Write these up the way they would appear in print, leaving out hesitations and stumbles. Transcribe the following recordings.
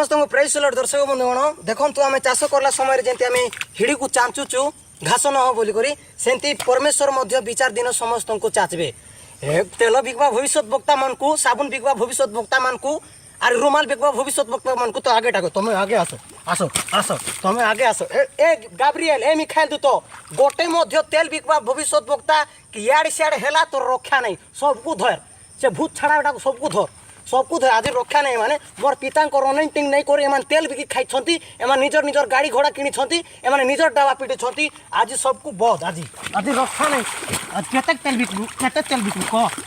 समस्त प्रेस दर्शक बंधुगण देखु आम चाष कला समय जमी आम हिड़ी को चाचुचु घास न हो बोलिक सेमती परमेश्वर विचार दिन समस्त को चाचबे तेल बिकवा भविष्य वक्ता मान को साबुन बिकवा भविष्य वक्ता मान को आर रुमाल बिकवा भविष्य वक्ता मान को तो आगे टाको तुम आगे आसो आसो आसो तुम आगे आसो ए गाब्रिएल ए मिखाइल दूत गोटे तेल बिकवा भविष्य वक्ता कि याड़ सियाड़ है तो रक्षा नहीं सबको धर से भूत छाड़ा सबको धर सबको धर आज रक्षा नहीं माने मोर पिता अनैंटिंग नहीं कर एम तेल बिकी खाई एम निजर निजर गाड़ी घोड़ा किनी एम निजर डावा पिटी आज सबको बद आज आज रक्षा नहीं आज केते तेल बिकू कह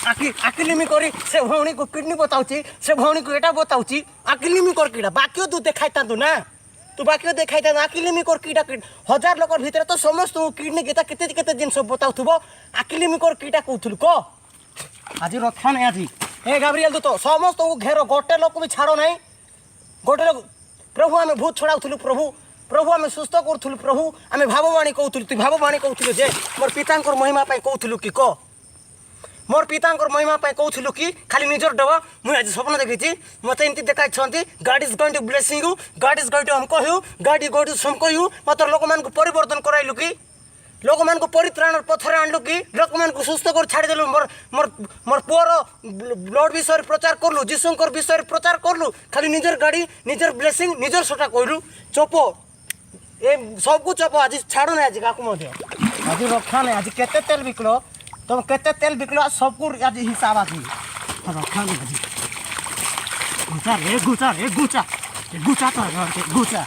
आकिलिमी करी से भौणी को किडनी बताऊँगी से भौणी को एटा बताऊँगी आकिलिमी कर कीड़ा बाकी तू देखाई था ना तू बाकी देखाई था आकिलिमी कर कीड़ा हजार लोक भितर तो समस्त किडनी गीता केते केते जिनस बताउथबो आकिलिमी कर कीड़ा कहूथुल कह आज रक्षा नहीं आज ए गाब्रिएल दूत समस्त घेर गोटे लोक भी छाड़ ना गोटे लोक प्रभु आम भूत छड़ाऊलु प्रभु प्रभु आम सुस्थ करूँ प्रभु आम भाववाणी कहूँ तु भाववाणी कहूँ जे मोर पिता महिमा कहूँ कि कह मोर पिता महिमा कहूँ कि खाली निजर डबा मुझे आज स्वप्न देखी मत एमती देखाई God is going to blessing you God is going to हमको you God is going to समको यू मत लोक मान परिवर्तन कराइलु कि लोक मान परित्राण पथर आणलु कि लोक मान सुस्थ कर छाड़देलु मोर मोर मोर पुअर ब्लड विषय प्रचार करलु जीशुकर विषय प्रचार करलु खाली निजर गाड़ी निजर ब्लेसिंग निजर सटा कहलु चप ए सबको चप आज छाड़ ना आज काकू आज रक्षा नहीं आज केते तेल बिकल तुम केते तेल बिकल सबको आज हिसाब आज रक्षा नहीं आज गुचा रे गुचा रे गुचा गुचा तो गुचा